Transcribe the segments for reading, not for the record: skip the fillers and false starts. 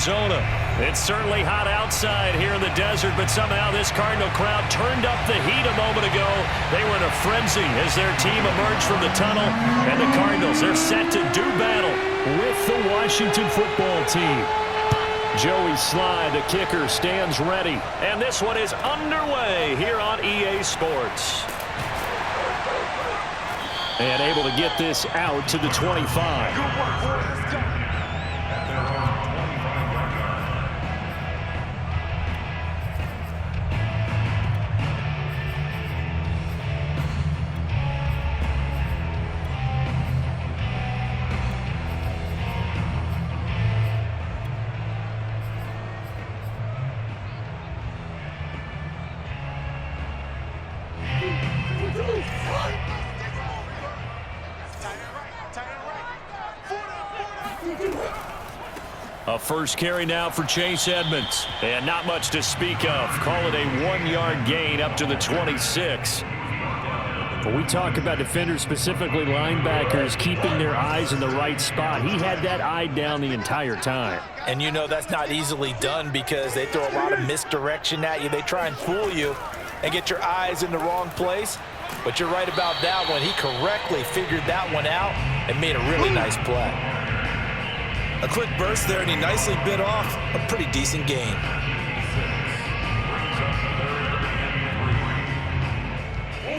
Arizona. It's certainly hot outside here in the desert, but somehow this Cardinal crowd turned up the heat a moment ago. They were in a frenzy as their team emerged from the tunnel, and the Cardinals, they're set to do battle with the Washington football team. Joey Sly, the kicker, stands ready, and this one is underway here on EA Sports. And able to get this out to the 25. A first carry now for Chase Edmonds. And not much to speak of. Call it a 1-yard gain up to the 26. When we talk about defenders, specifically linebackers, keeping their eyes in the right spot, he had that eye down the entire time. And you know that's not easily done because they throw a lot of misdirection at you. They try and fool you and get your eyes in the wrong place. But you're right about that one. He correctly figured that one out and made a really nice play. A quick burst there, and he nicely bit off a pretty decent gain.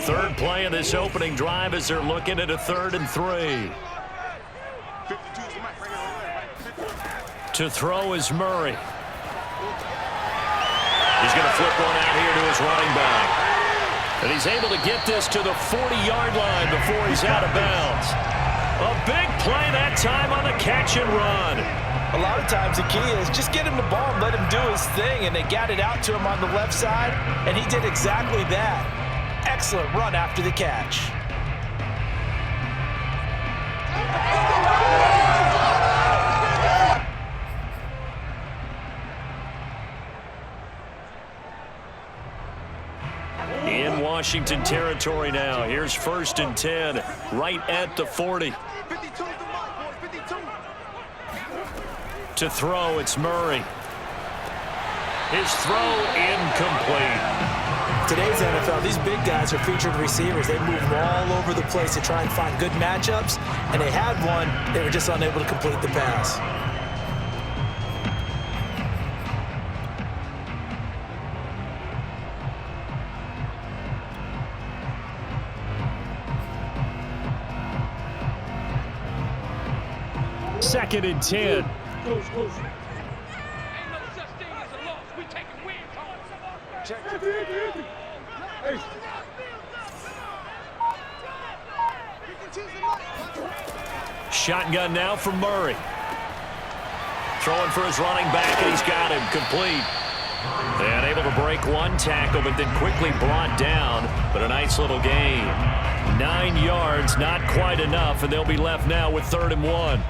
Third play of this opening drive as they're looking at a 3rd and 3. To throw is Murray. He's going to flip one out here to his running back. And he's able to get this to the 40-yard line before he's out of bounds. A big play that time on the catch and run. A lot of times the key is just get him the ball and let him do his thing, and they got it out to him on the left side, and he did exactly that. Excellent run after the catch. In Washington territory now. Here's 1st and 10, right at the 40. To throw, it's Murray. His throw incomplete. Today's NFL, these big guys are featured receivers. They move all over the place to try and find good matchups, and they had one. They were just unable to complete the pass. Second and 10. Close. Ain't no such thing as a loss. We taking wins home. Check. Hey. Shotgun now for Murray. Throwing for his running back, and he's got him complete. And able to break one tackle, but then quickly brought down. But a nice little gain. 9 yards, not quite enough, and they'll be left now with 3rd and 1.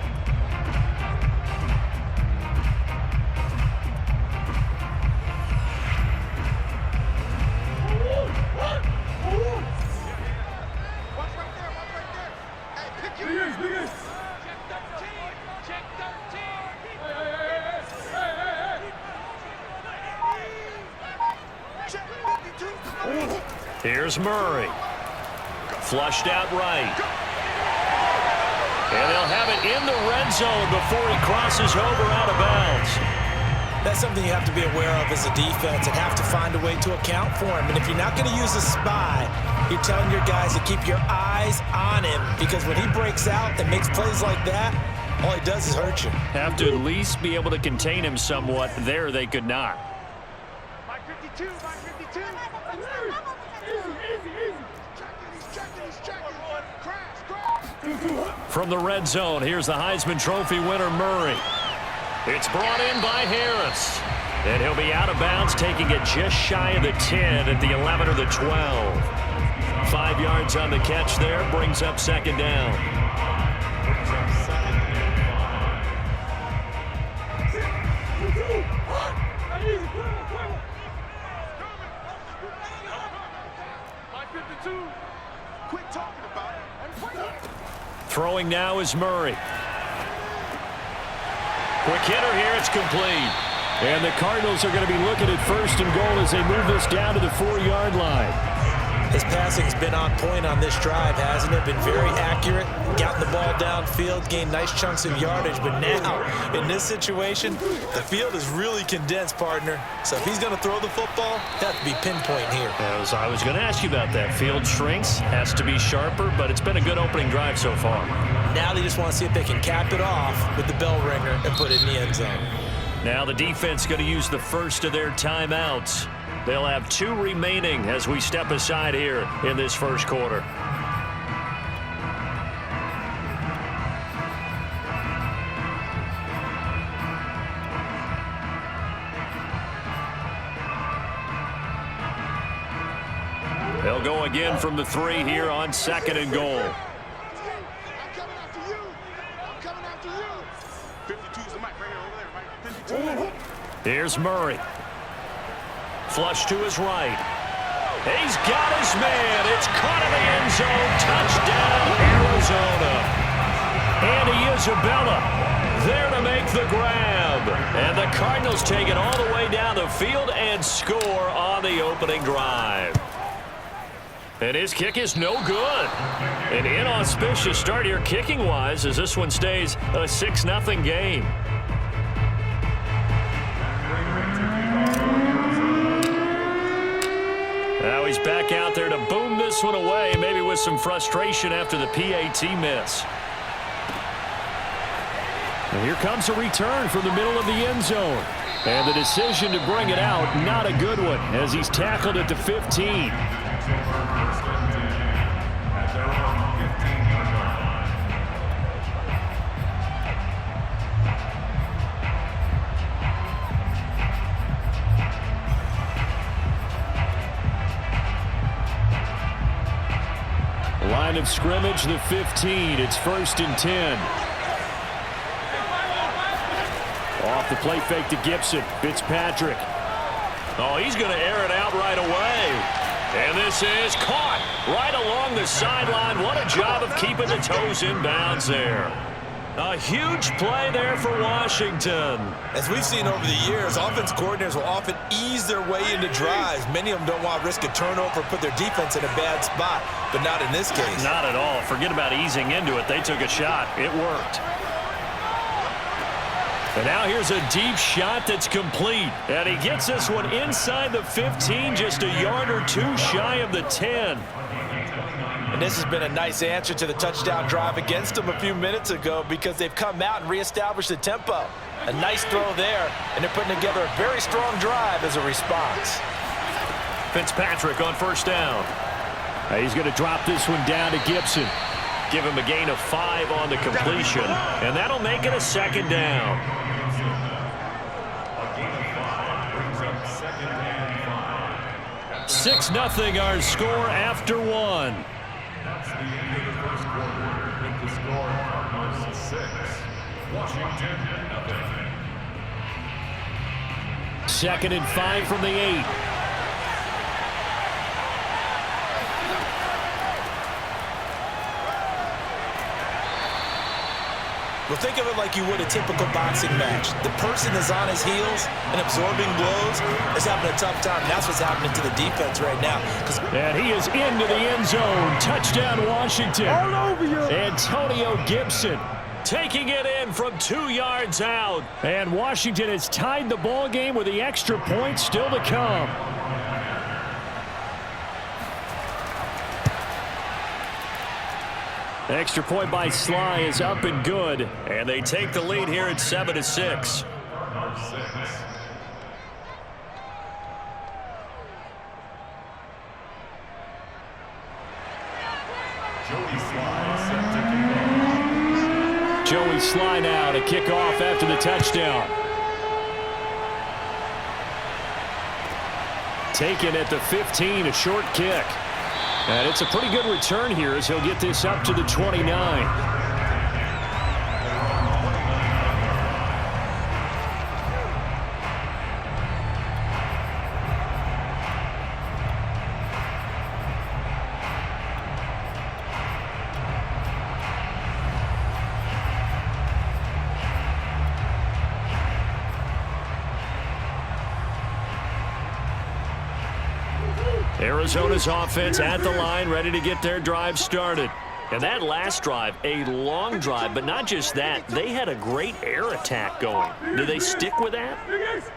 Here's Murray. Flushed out right. And they'll have it in the red zone before he crosses over out of bounds. That's something you have to be aware of as a defense and have to find a way to account for him. And if you're not going to use a spy, you're telling your guys to keep your eyes on him, because when he breaks out and makes plays like that, all he does is hurt you. Have to at least be able to contain him somewhat. There they could not. My 52, my 52. From the red zone, here's the Heisman Trophy winner, Murray. It's brought in by Harris. And he'll be out of bounds, taking it just shy of the 10 at the 11 or the 12. 5 yards on the catch there, brings up 2nd down. Throwing now is Murray. Quick hitter here. It's complete. And the Cardinals are going to be looking at 1st and goal as they move this down to the 4-yard line. His passing's been on point on this drive, hasn't it? Been very accurate, gotten the ball downfield, gained nice chunks of yardage. But now, in this situation, the field is really condensed, partner. So if he's going to throw the football, that has to be pinpoint here. I was going to ask you about that. Field shrinks, has to be sharper, but it's been a good opening drive so far. Now they just want to see if they can cap it off with the bell ringer and put it in the end zone. Now the defense going to use the first of their timeouts. They'll have 2 remaining as we step aside here in this first quarter. They'll go again from the 3 here on 2nd and goal. I'm coming after you. I'm coming after you. 52's the mic right here, over there, right? 52. Here's Murray. Flush to his right. He's got his man. It's caught in the end zone. Touchdown, Arizona. Andy Isabella there to make the grab. And the Cardinals take it all the way down the field and score on the opening drive. And his kick is no good. An inauspicious start here kicking-wise as this one stays a 6-0 game. Now he's back out there to boom this one away, maybe with some frustration after the PAT miss. And here comes a return from the middle of the end zone. And the decision to bring it out, not a good one, as he's tackled at the 15. Line of scrimmage, the 15. It's 1st and 10. Off the play fake to Gibson. Fitzpatrick. Oh, he's going to air it out right away. And this is caught right along the sideline. What a job of keeping the toes in bounds there. A huge play there for Washington. As we've seen over the years, offense coordinators will often ease their way into drives. Many of them don't want to risk a turnover or put their defense in a bad spot, but not in this case. Not at all. Forget about easing into it. They took a shot. It worked. And now here's a deep shot that's complete. And he gets this one inside the 15, just a yard or 2 shy of the 10. And this has been a nice answer to the touchdown drive against them a few minutes ago because they've come out and reestablished the tempo. A nice throw there, and they're putting together a very strong drive as a response. Fitzpatrick on 1st down. He's going to drop this one down to Gibson. Give him a gain of 5 on the completion, and that'll make it a 2nd down. Six 0 our score after 1. 2nd and 5 from the 8. Well, think of it like you would a typical boxing match. The person is on his heels and absorbing blows is having a tough time. That's what's happening to the defense right now. And he is into the end zone. Touchdown, Washington. All over you. Antonio Gibson. Taking it in from 2 yards out. And Washington has tied the ball game with the extra point still to come. Extra point by Sly is up and good. And they take the lead here at 7-6. Joey Sly now to kick off after the touchdown. Taken at the 15, a short kick. And it's a pretty good return here as he'll get this up to the 29. Arizona's offense at the line, ready to get their drive started. And that last drive, a long drive, but not just that. They had a great air attack going. Do they stick with that?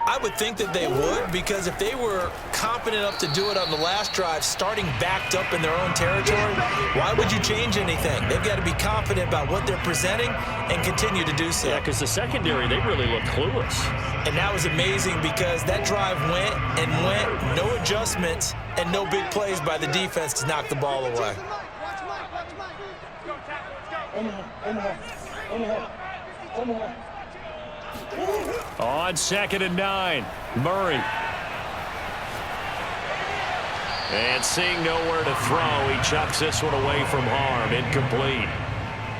I would think that they would, because if they were confident enough to do it on the last drive, starting backed up in their own territory, why would you change anything? They've got to be confident about what they're presenting and continue to do so. Yeah, because the secondary, they really looked clueless. And that was amazing because that drive went and went, no adjustments, and no big plays by the defense to knock the ball away. On 2nd and 9, Murray. And seeing nowhere to throw, he chucks this one away from harm, incomplete.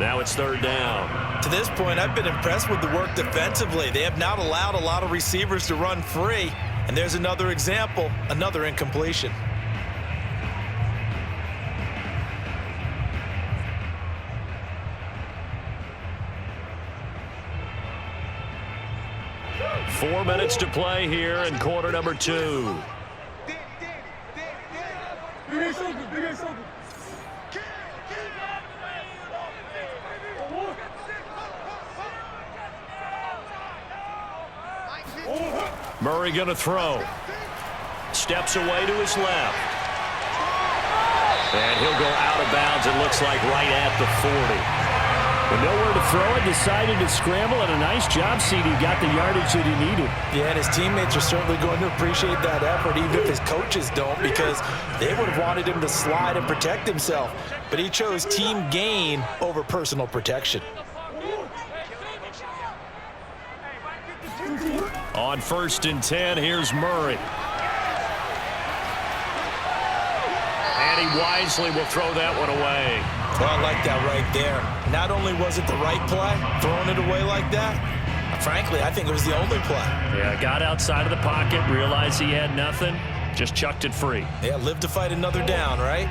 Now it's 3rd down. To this point, I've been impressed with the work defensively. They have not allowed a lot of receivers to run free. And there's another example, another incompletion. Four minutes to play here in quarter number 2. Murray going to throw. Steps away to his left. And he'll go out of bounds, it looks like, right at the 40. With nowhere to throw it, decided to scramble, and a nice job, CD. Got the yardage that he needed. Yeah, and his teammates are certainly going to appreciate that effort, even if his coaches don't, because they would have wanted him to slide and protect himself. But he chose team gain over personal protection. On 1st and 10, here's Murray. And he wisely will throw that one away. Well, I like that right there. Not only was it the right play, throwing it away like that, frankly, I think it was the only play. Yeah, got outside of the pocket, realized he had nothing, just chucked it free. Yeah, live to fight another down, right?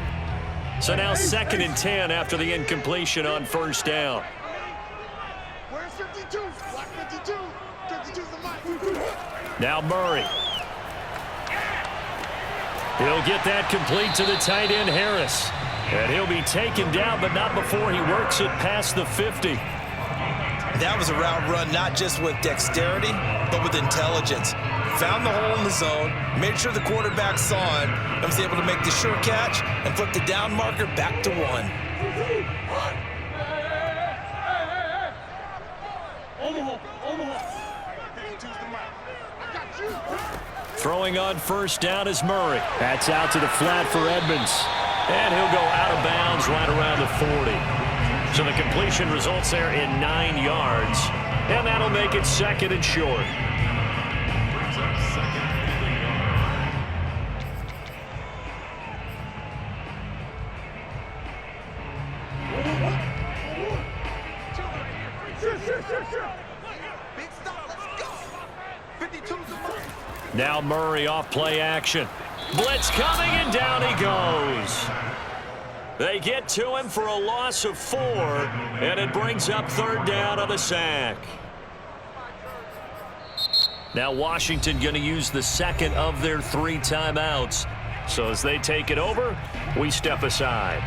So now 2nd and 10 after the incompletion on 1st down. Where's 52? Block 52. 52's the mic. Now Murray. He'll get that complete to the tight end, Harris. And he'll be taken down, but not before he works it past the 50. That was a route run not just with dexterity, but with intelligence. Found the hole in the zone, made sure the quarterback saw him, and was able to make the sure catch and flip the down marker back to 1. Throwing on 1st down is Murray. That's out to the flat for Edmonds. And he'll go out of bounds right around the 40. So the completion results there in 9 yards. And that'll make it 2nd and short. Big stop, let's go. 52's the mic. Now Murray off play action. Blitz coming, and down he goes. They get to him for a loss of 4, and it brings up 3rd down on the sack. Now Washington going to use the 2nd of their 3 timeouts. So as they take it over, we step aside.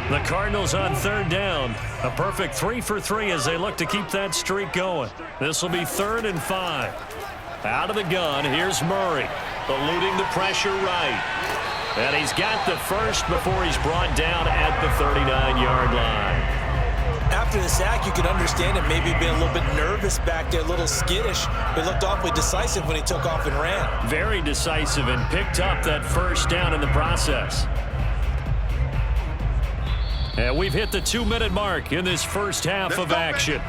The Cardinals on 3rd down. A perfect 3 for 3 as they look to keep that streak going. This will be 3rd and 5. Out of the gun, here's Murray, eluding the pressure right. And he's got the first before he's brought down at the 39-yard line. After the sack, you could understand him maybe being a little bit nervous back there, a little skittish. He looked awfully decisive when he took off and ran. Very decisive and picked up that 1st down in the process. And we've hit the 2-minute mark in this first half of action.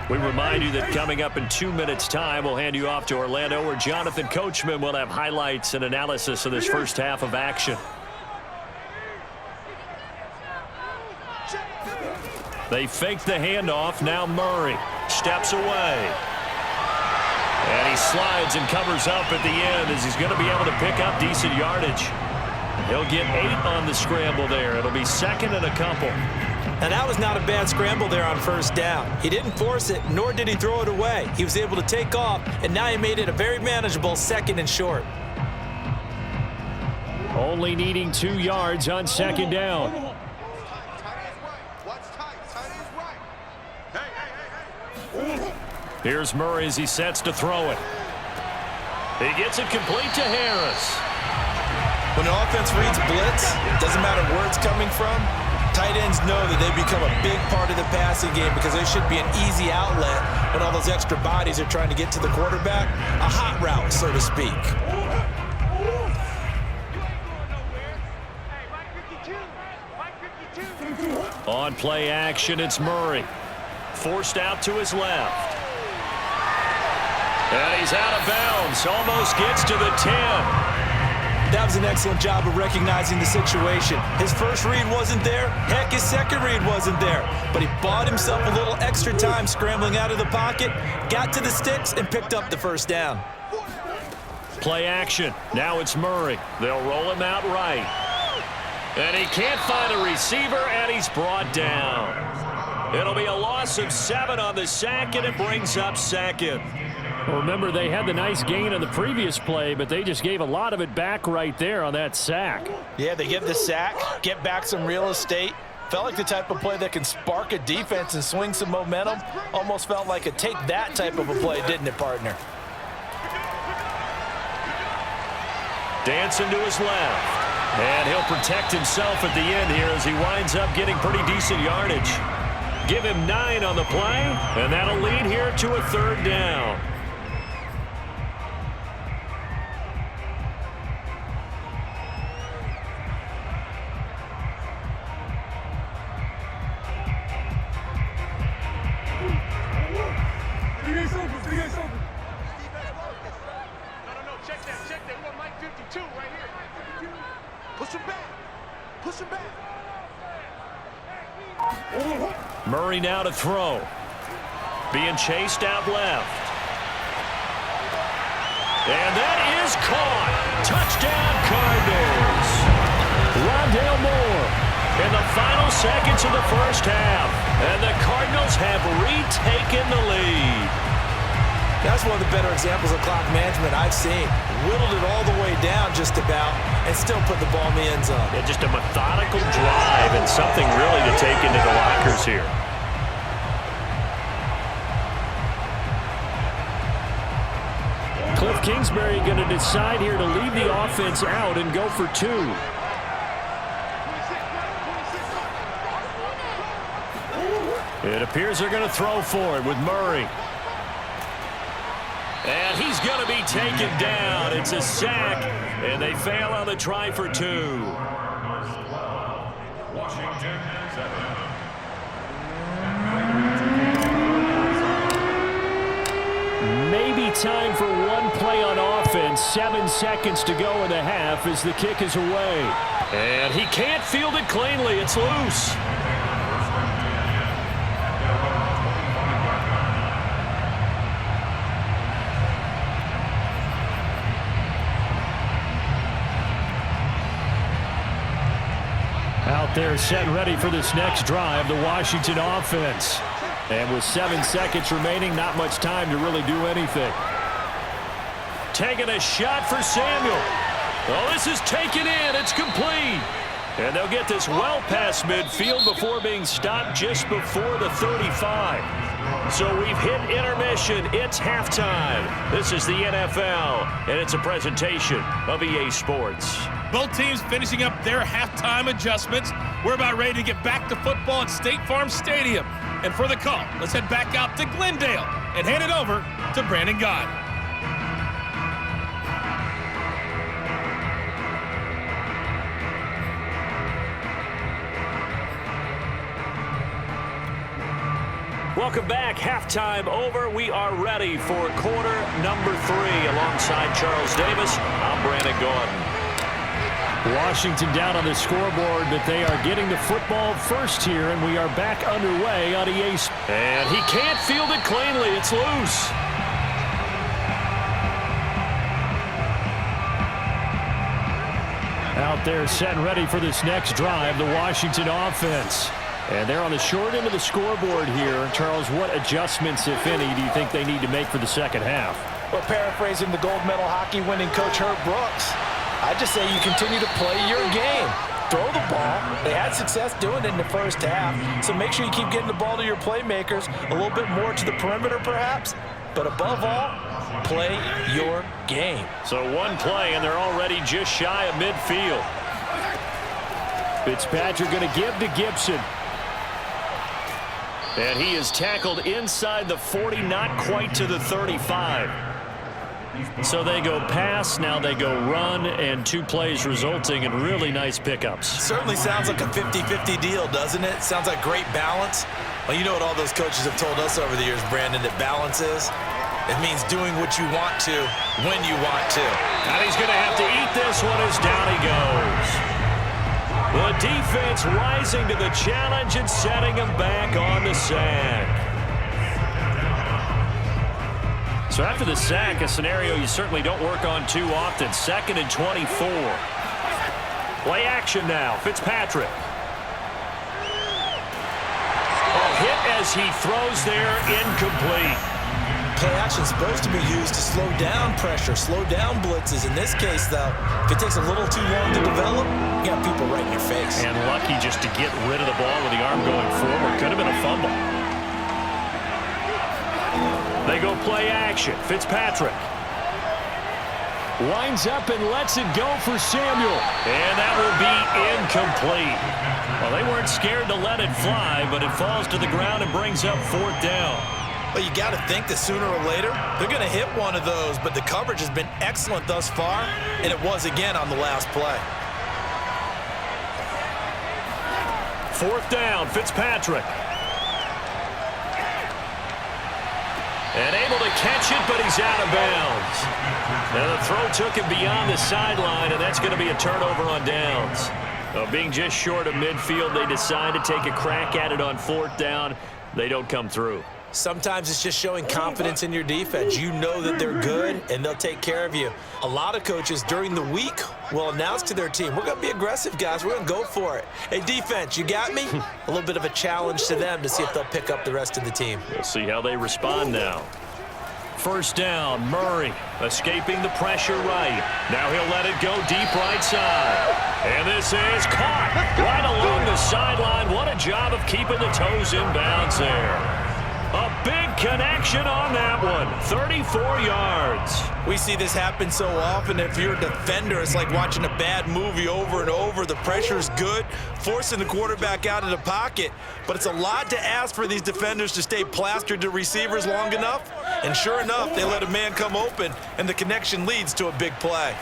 We remind you that coming up in 2 minutes' time, we'll hand you off to Orlando, where Jonathan Coachman will have highlights and analysis of this first half of action. They fake the handoff. Now Murray steps away. And he slides and covers up at the end as he's going to be able to pick up decent yardage. He'll get 8 on the scramble there. It'll be second and a couple. And that was not a bad scramble there on first down. He didn't force it, nor did he throw it away. He was able to take off, and now he made it a very manageable second and short. Only needing 2 yards on second down. Here's Murray as he sets to throw it. He gets it complete to Harris. When the offense reads blitz, doesn't matter where it's coming from, tight ends know that they become a big part of the passing game because there should be an easy outlet when all those extra bodies are trying to get to the quarterback. A hot route, so to speak. On play action, it's Murray. Forced out to his left. And he's out of bounds. Almost gets to the 10. That was an excellent job of recognizing the situation. His first read wasn't there. Heck, his second read wasn't there. But he bought himself a little extra time scrambling out of the pocket, got to the sticks, and picked up the first down. Play action. Now it's Murray. They'll roll him out right. And he can't find a receiver, and he's brought down. It'll be a loss of 7 on the sack, and it brings up second. Well, remember, they had the nice gain on the previous play, but they just gave a lot of it back right there on that sack. Yeah, they get the sack, get back some real estate. Felt like the type of play that can spark a defense and swing some momentum. Almost felt like a take that type of a play, didn't it, partner? Dancing to his left. And he'll protect himself at the end here as he winds up getting pretty decent yardage. Give him 9 on the play, and that'll lead here to a third down. Murray now to throw. Being chased out left. And that is caught. Touchdown, Cardinals. Rondale Moore in the final seconds of the first half. And the Cardinals have retaken the lead. That's one of the better examples of clock management I've seen. Whittled it all the way down just about and still put the ball in the end zone. Yeah, just a methodical drive and something really to take into the lockers here. Cliff Kingsbury going to decide here to leave the offense out and go for 2. It appears they're going to throw for it with Murray. And he's going to be taken down. It's a sack, and they fail on the try for 2. Maybe time for one play on offense. 7 seconds to go in the half as the kick is away. And he can't field it cleanly. It's loose. Out there set ready for this next drive, the Washington offense. And with 7 seconds remaining, not much time to really do anything. Taking a shot for Samuel. Oh, this is taken in. It's complete. And they'll get this well past midfield before being stopped just before the 35. So we've hit intermission. It's halftime. This is the NFL, and it's a presentation of EA Sports. Both teams finishing up their halftime adjustments. We're about ready to get back to football at State Farm Stadium. And for the call, let's head back out to Glendale and hand it over to Brandon Gott. Welcome back. Halftime over. We are ready for quarter number 3. Alongside Charles Davis, I'm Brandon Gordon. Washington down on the scoreboard, but they are getting the football first here, and we are back underway on EA. And he can't field it cleanly. It's loose. Out there set and ready for this next drive, the Washington offense. And they're on the short end of the scoreboard here. Charles, what adjustments, if any, do you think they need to make for the second half? Well, paraphrasing the gold medal hockey winning coach Herb Brooks, I just say you continue to play your game. Throw the ball. They had success doing it in the first half, so make sure you keep getting the ball to your playmakers, a little bit more to the perimeter perhaps, but above all, play your game. So one play, and they're already just shy of midfield. Fitzpatrick going to give to Gibson. And he is tackled inside the 40, not quite to the 35. So they go pass, now they go run, and 2 plays resulting in really nice pickups. Certainly sounds like a 50-50 deal, doesn't it? Sounds like great balance. Well, you know what all those coaches have told us over the years, Brandon, that balance is? It means doing what you want to when you want to. And he's going to have to eat this one as down he goes. The defense rising to the challenge and setting him back on the sack. So after the sack, a scenario you certainly don't work on too often. 2nd and 24. Play action now. Fitzpatrick. Oh, hit as he throws there, incomplete. Play action is supposed to be used to slow down pressure, slow down blitzes. In this case, though, if it takes a little too long to develop, you got people right in your face. And lucky just to get rid of the ball with the arm going forward. Could have been a fumble. They go play action. Fitzpatrick. Winds up and lets it go for Samuel. And that will be incomplete. Well, they weren't scared to let it fly, but it falls to the ground and brings up 4th down. Well, you got to think that sooner or later, they're going to hit one of those, but the coverage has been excellent thus far, and it was again on the last play. 4th down, Fitzpatrick. And able to catch it, but he's out of bounds. Now the throw took him beyond the sideline, and that's going to be a turnover on downs. Well, being just short of midfield, they decide to take a crack at it on 4th down. They don't come through. Sometimes it's just showing confidence in your defense. You know that they're good, and they'll take care of you. A lot of coaches during the week will announce to their team, we're going to be aggressive, guys. We're going to go for it. Hey, defense, you got me? A little bit of a challenge to them to see if they'll pick up the rest of the team. We'll see how they respond now. 1st down, Murray escaping the pressure right. Now he'll let it go deep right side. And this is caught right along the sideline. What a job of keeping the toes in bounds there. A big connection on that one. 34 yards. We see this happen so often. If you're a defender, it's like watching a bad movie over and over. The pressure's good, forcing the quarterback out of the pocket. But it's a lot to ask for these defenders to stay plastered to receivers long enough. And sure enough, they let a man come open, and the connection leads to a big play.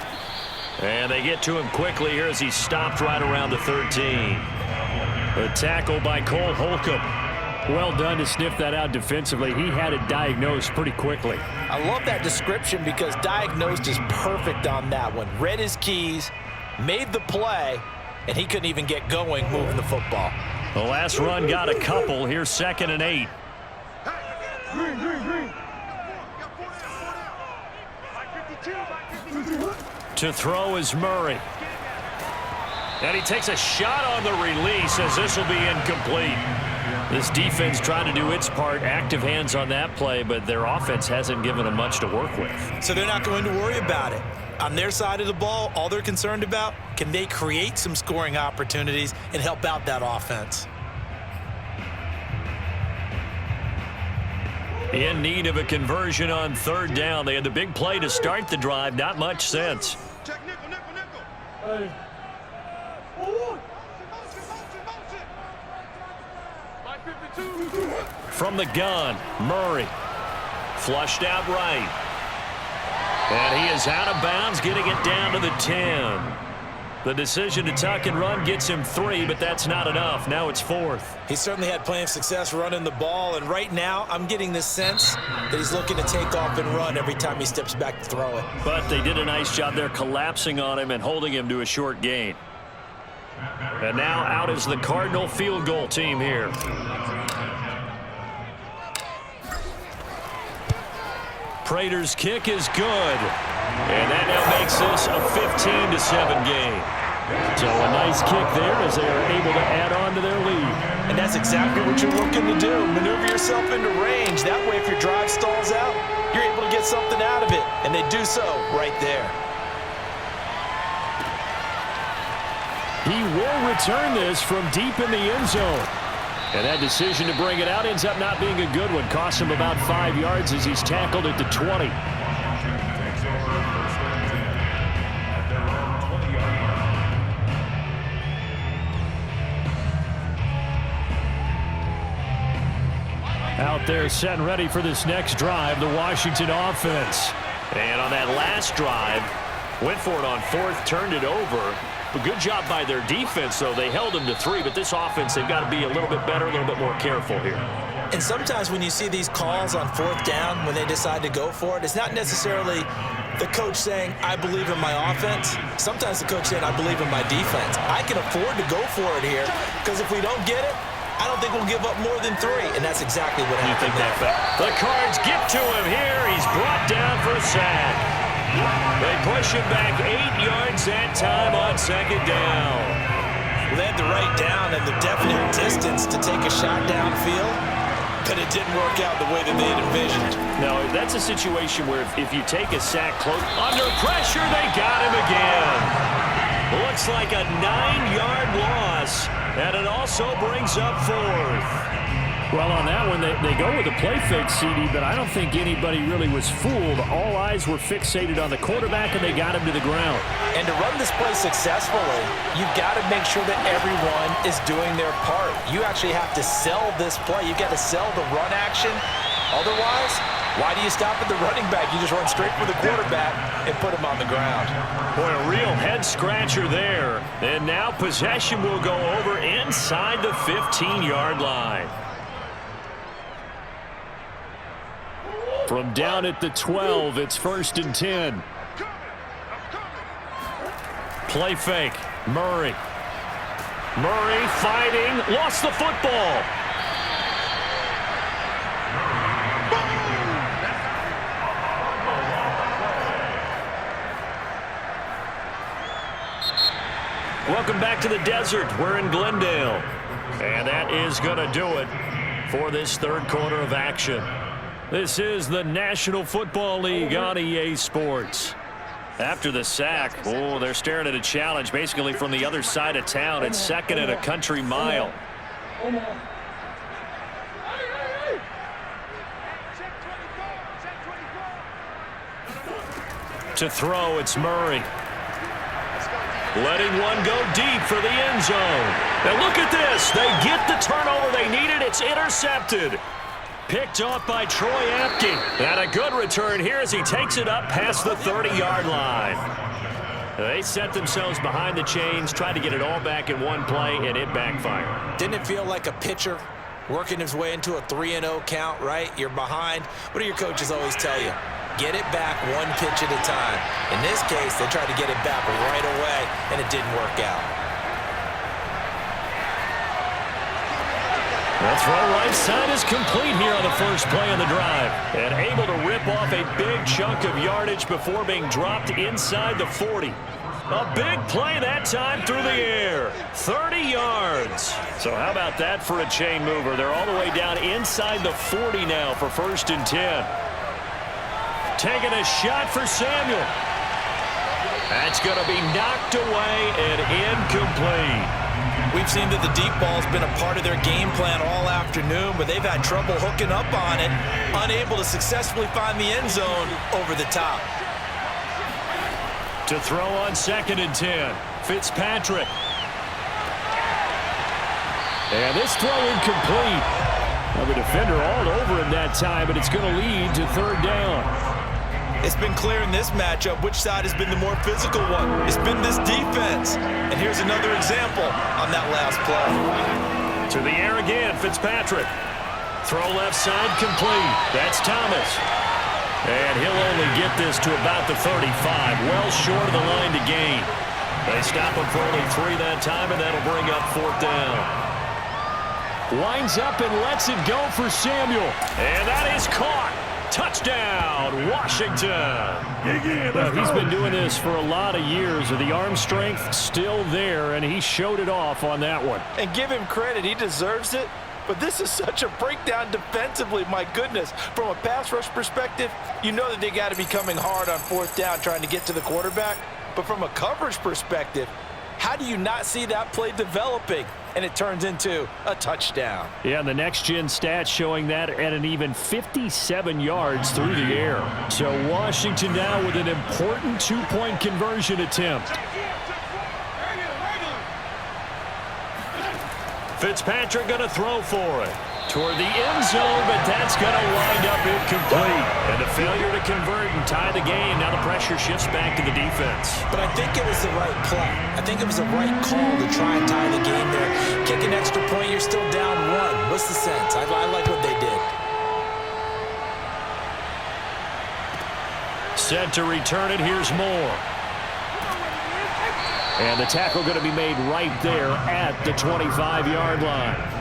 And they get to him quickly here as he stopped right around the 13. A tackle by Cole Holcomb. Well done to sniff that out defensively. He had it diagnosed pretty quickly. I love that description because diagnosed is perfect on that one. Read his keys, made the play, and he couldn't even get going moving the football. The last run got a couple. Here's 2nd and 8. To throw is Murray. And he takes a shot on the release as this will be incomplete. This defense trying to do its part, active hands on that play, but their offense hasn't given them much to work with. So they're not going to worry about it. On their side of the ball, all they're concerned about, can they create some scoring opportunities and help out that offense? In need of a conversion on 3rd down. They had the big play to start the drive. Not much sense. Check nickel. Hey. From the gun, Murray. Flushed out right. And he is out of bounds, getting it down to the 10. The decision to tuck and run gets him 3, but that's not enough. Now it's 4th. He certainly had plenty of success running the ball, and right now I'm getting the sense that he's looking to take off and run every time he steps back to throw it. But they did a nice job there collapsing on him and holding him to a short gain. And now out is the Cardinal field goal team here. Prater's kick is good. And that now makes this a 15-7 game. So a nice kick there as they are able to add on to their lead. And that's exactly what you're looking to do. Maneuver yourself into range. That way, if your drive stalls out, you're able to get something out of it. And they do so right there. He will return this from deep in the end zone. And that decision to bring it out ends up not being a good one. Costs him about 5 yards as he's tackled at the 20. Out there set and ready for this next drive, the Washington offense. And on that last drive, went for it on fourth, turned it over. A good job by their defense, though. They held them to 3, but this offense, they've got to be a little bit better, a little bit more careful here. And sometimes when you see these calls on fourth down, when they decide to go for it, it's not necessarily the coach saying, I believe in my offense. Sometimes the coach saying, I believe in my defense. I can afford to go for it here, because if we don't get it, I don't think we'll give up more than 3, and that's exactly what happened there. The Cards get to him here. He's brought down for a sack. They push him back 8 yards that time on second down. They had the right down and the definite distance to take a shot downfield, but it didn't work out the way that they had envisioned. No, that's a situation where if you take a sack close, under pressure, they got him again. Looks like a 9-yard loss, and it also brings up 4th. Well, on that one, they go with a play fake, CD, but I don't think anybody really was fooled. All eyes were fixated on the quarterback, and they got him to the ground. And to run this play successfully, you've got to make sure that everyone is doing their part. You actually have to sell this play. You've got to sell the run action. Otherwise, why do you stop at the running back? You just run straight for the quarterback and put him on the ground. Boy, a real head-scratcher there. And now possession will go over inside the 15-yard line. From down at the 12, it's 1st and 10. Play fake. Murray. Murray fighting. Lost the football. Welcome back to the desert. We're in Glendale. And that is going to do it for this third quarter of action. This is the National Football League on EA Sports. After the sack, they're staring at a challenge basically from the other side of town. It's 2nd and a country mile. To throw, it's Murray. Letting one go deep for the end zone. And look at this. They get the turnover they needed. It's intercepted. Picked off by Troy Apke. And a good return here as he takes it up past the 30-yard line. They set themselves behind the chains, tried to get it all back in one play, and it backfired. Didn't it feel like a pitcher working his way into a 3-0 count, right? You're behind. What do your coaches always tell you? Get it back one pitch at a time. In this case, they tried to get it back right away, and it didn't work out. The throw right side is complete here on the first play of the drive. And able to rip off a big chunk of yardage before being dropped inside the 40. A big play that time through the air. 30 yards. So how about that for a chain mover? They're all the way down inside the 40 now for 1st and 10. Taking a shot for Samuel. That's going to be knocked away and incomplete. We've seen that the deep ball's been a part of their game plan all afternoon, but they've had trouble hooking up on it, unable to successfully find the end zone over the top. To throw on 2nd and 10, Fitzpatrick. And this throw incomplete. Well, the defender all over him that time, but it's going to lead to 3rd down. It's been clear in this matchup which side has been the more physical one. It's been this defense. And here's another example on that last play. To the air again, Fitzpatrick. Throw left side complete. That's Thomas. And he'll only get this to about the 35, well short of the line to gain. They stop him for only 3 that time, and that'll bring up 4th down. Winds up and lets it go for Samuel. And that is caught. Touchdown, Washington. Well, he's been doing this for a lot of years. The arm strength still there, and he showed it off on that one. And give him credit. He deserves it. But this is such a breakdown defensively. My goodness. From a pass rush perspective, you know that they got to be coming hard on fourth down trying to get to the quarterback. But from a coverage perspective, how do you not see that play developing? And it turns into a touchdown. Yeah, and the next-gen stats showing that at an even 57 yards through the air. So Washington now with an important two-point conversion attempt. Fitzpatrick going to throw for it. Toward the end zone, but that's going to wind up incomplete. And a failure to convert and tie the game. Now the pressure shifts back to the defense. But I think it was the right play. I think it was the right call to try and tie the game there. Kick an extra point, you're still down one. What's the sense? I like what they did. Set to return it. Here's Moore. And the tackle going to be made right there at the 25-yard line.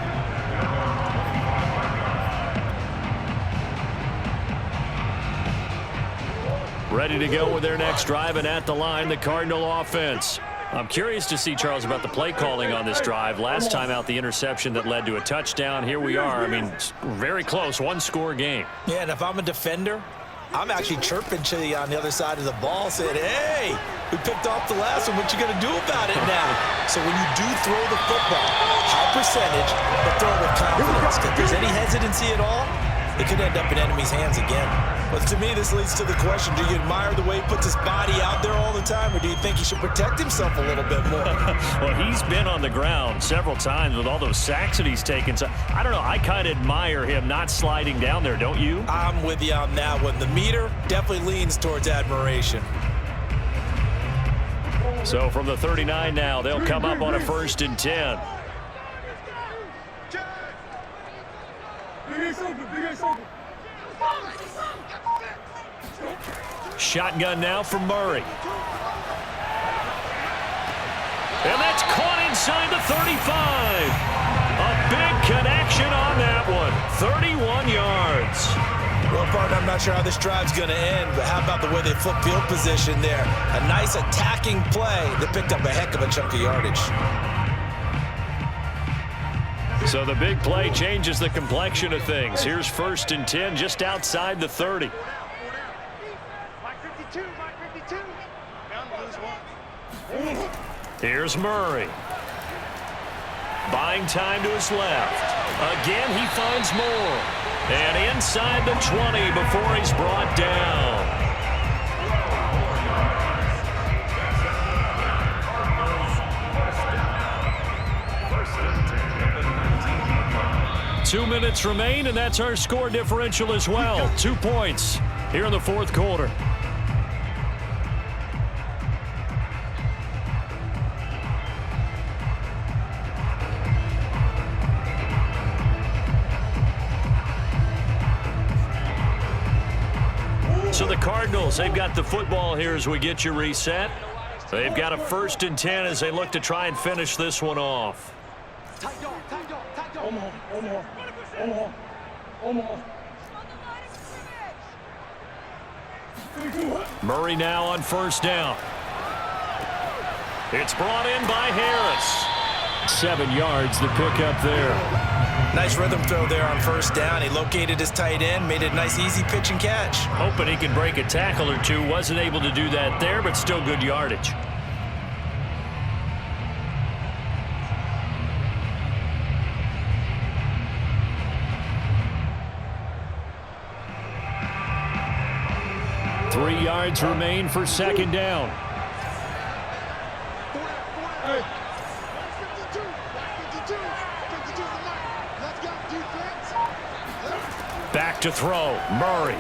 Ready to go with their next drive, and at the line, the Cardinal offense. I'm curious to see, Charles, about the play calling on this drive. Last time out, the interception that led to a touchdown. Here we are. I mean, very close, one-score game. Yeah, and if I'm a defender, I'm actually chirping Chili on the other side of the ball, saying, hey, we picked off the last one. What you going to do about it now? So when you do throw the football, high percentage, but throw it with confidence. If there's any hesitancy at all, it could end up in enemy's hands again. But to me, this leads to the question, do you admire the way he puts his body out there all the time, or do you think he should protect himself a little bit more? Well, he's been on the ground several times with all those sacks that he's taken. So I don't know. I kind of admire him not sliding down there, don't you? I'm with you on that one. The meter definitely leans towards admiration. So from the 39 now, they'll come up on a 1st and 10. Shotgun now for Murray. And that's caught inside the 35. A big connection on that one. 31 yards. Well, partner, I'm not sure how this drive's going to end, but how about the way they flip field position there? A nice attacking play that picked up a heck of a chunk of yardage. So the big play changes the complexion of things. Here's 1st and 10 just outside the 30. Here's Murray. Buying time to his left. Again, he finds Moore. And inside the 20 before he's brought down. Two minutes remain, and that's our score differential as well. 2 points here in the 4th quarter. So the Cardinals, they've got the football here as we get you reset. They've got a 1st and 10 as they look to try and finish this one off. Murray now on 1st down. It's brought in by Harris. 7 yards, the pickup there. Nice rhythm throw there on 1st down. He located his tight end, made it a nice easy pitch and catch. Hoping he can break a tackle or two. Wasn't able to do that there, but still good yardage. Three yards remain for 2nd down. Back to throw. Murray.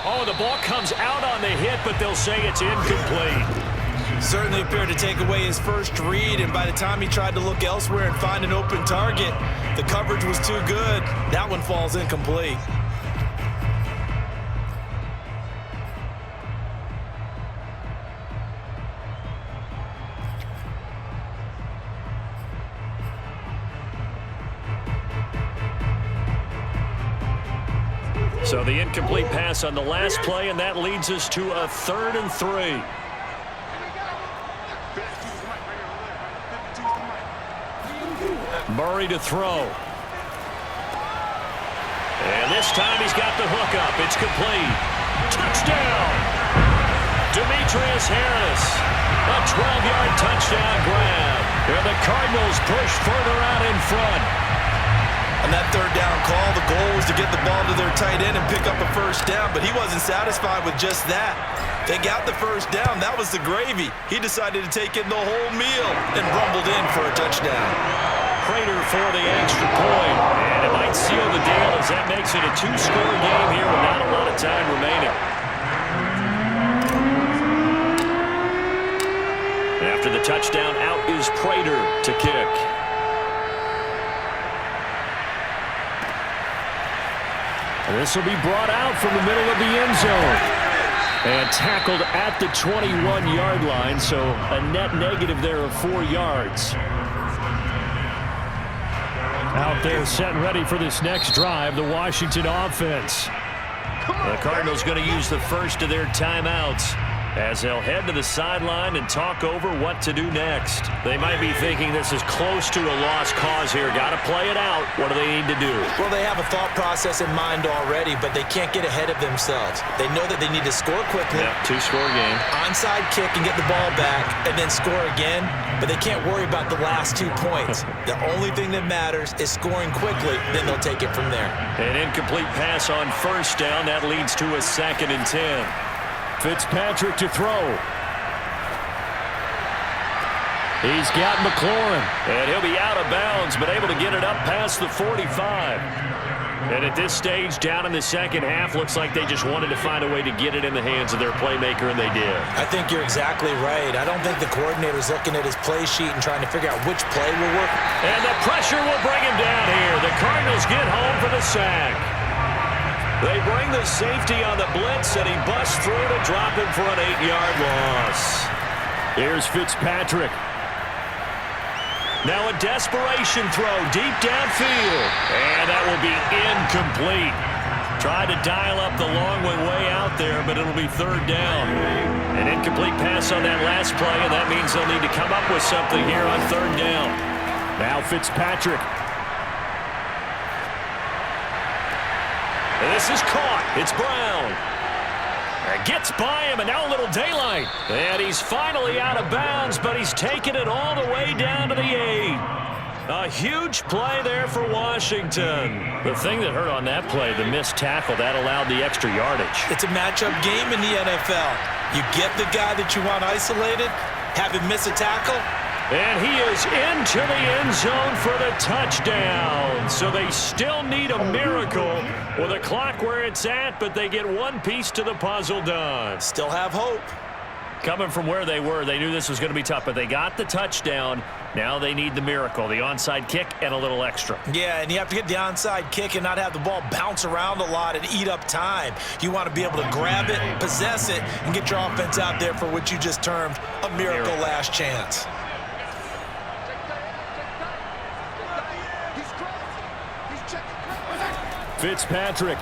Oh, the ball comes out on the hit, but they'll say it's incomplete. Certainly appeared to take away his first read, and by the time he tried to look elsewhere and find an open target, the coverage was too good. That one falls incomplete. So the incomplete pass on the last play, and that leads us to a 3rd and 3. Murray to throw. And this time he's got the hook up. It's complete. Touchdown! Demetrius Harris. A 12-yard touchdown grab. And the Cardinals push further out in front. On that 3rd down call, the goal was to get the ball to their tight end and pick up a 1st down, but he wasn't satisfied with just that. They got the 1st down. That was the gravy. He decided to take in the whole meal and rumbled in for a touchdown. Prater for the extra point, and it might seal the deal as that makes it a 2-score game here with not a lot of time remaining. After the touchdown, out is Prater to kick. This will be brought out from the middle of the end zone. And tackled at the 21-yard line, so a net negative there of 4 yards. Out there set and ready for this next drive, the Washington offense. The Cardinals going to use the first of their timeouts as they'll head to the sideline and talk over what to do next. They might be thinking this is close to a lost cause here. Got to play it out. What do they need to do? Well, they have a thought process in mind already, but they can't get ahead of themselves. They know that they need to score quickly. Yeah, 2-score game. Onside kick and get the ball back and then score again, but they can't worry about the last 2 points. The only thing that matters is scoring quickly, then they'll take it from there. An incomplete pass on 1st down. That leads to a 2nd and 10. Fitzpatrick to throw. He's got McLaurin. And he'll be out of bounds, but able to get it up past the 45. And at this stage, down in the second half, looks like they just wanted to find a way to get it in the hands of their playmaker, and they did. I think you're exactly right. I don't think the coordinator's looking at his play sheet and trying to figure out which play will work. And the pressure will bring him down here. The Cardinals get home for the sack. They bring the safety on the blitz, and he busts through to drop him for an 8-yard loss. Here's Fitzpatrick. Now a desperation throw deep downfield. And that will be incomplete. Tried to dial up the long way out there, but it'll be 3rd down. An incomplete pass on that last play, and that means they'll need to come up with something here on 3rd down. Now Fitzpatrick. And this is caught. It's Brown. Gets by him, and now a little daylight. And he's finally out of bounds, but he's taken it all the way down to the 8. A huge play there for Washington. The thing that hurt on that play, the missed tackle, that allowed the extra yardage. It's a matchup game in the NFL. You get the guy that you want isolated, have him miss a tackle. And he is into the end zone for the touchdown. So they still need a miracle with a clock where it's at, but they get one piece to the puzzle done. Still have hope. Coming from where they were, they knew this was going to be tough, but they got the touchdown. Now they need the miracle, the onside kick and a little extra. Yeah, and you have to get the onside kick and not have the ball bounce around a lot and eat up time. You want to be able to grab it, possess it, and get your offense out there for what you just termed a miracle last chance. Fitzpatrick.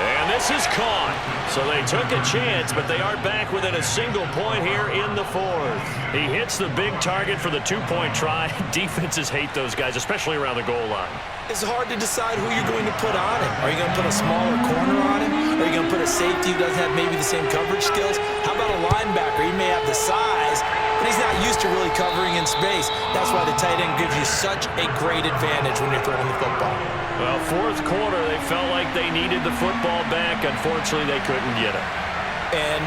And this is caught. So they took a chance, but they are back within a single point here in the 4th. He hits the big target for the 2-point try. Defenses hate those guys, especially around the goal line. It's hard to decide who you're going to put on him. Are you going to put a smaller corner on him? Are you going to put a safety who doesn't have maybe the same coverage skills? How about a linebacker? He may have the size, but he's not used to really covering in space. That's why the tight end gives you such a great advantage when you're throwing the football. Well, 4th quarter, they felt like they needed the football back. Unfortunately, they couldn't get it. And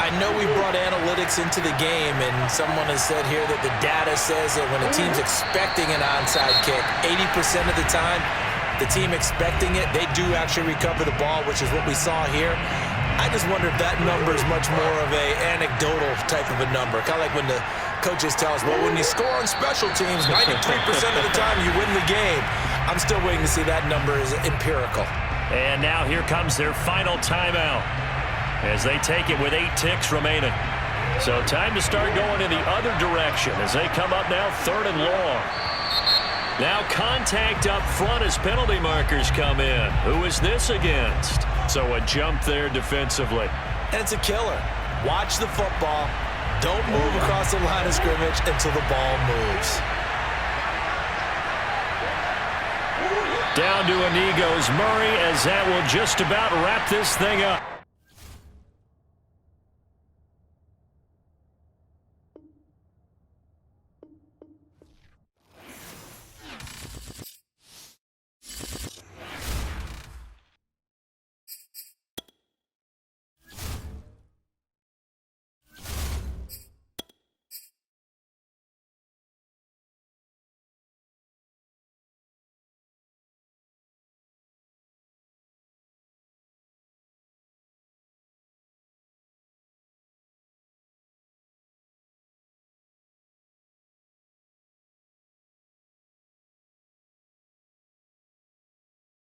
I know we brought analytics into the game, and someone has said here that the data says that when a team's expecting an onside kick, 80% of the time, the team expecting it, they do actually recover the ball, which is what we saw here. I just wonder if that number is much more of a anecdotal type of a number. Kind of like when the coaches tell us, well, when you score on special teams, 93% of the time you win the game. I'm still waiting to see that number is empirical. And now here comes their final timeout as they take it with 8 ticks remaining. So time to start going in the other direction as they come up now 3rd and long. Now contact up front as penalty markers come in. Who is this against? So a jump there defensively. And it's a killer. Watch the football. Don't move across the line of scrimmage until the ball moves. Down to a knee goes Murray, as that will just about wrap this thing up.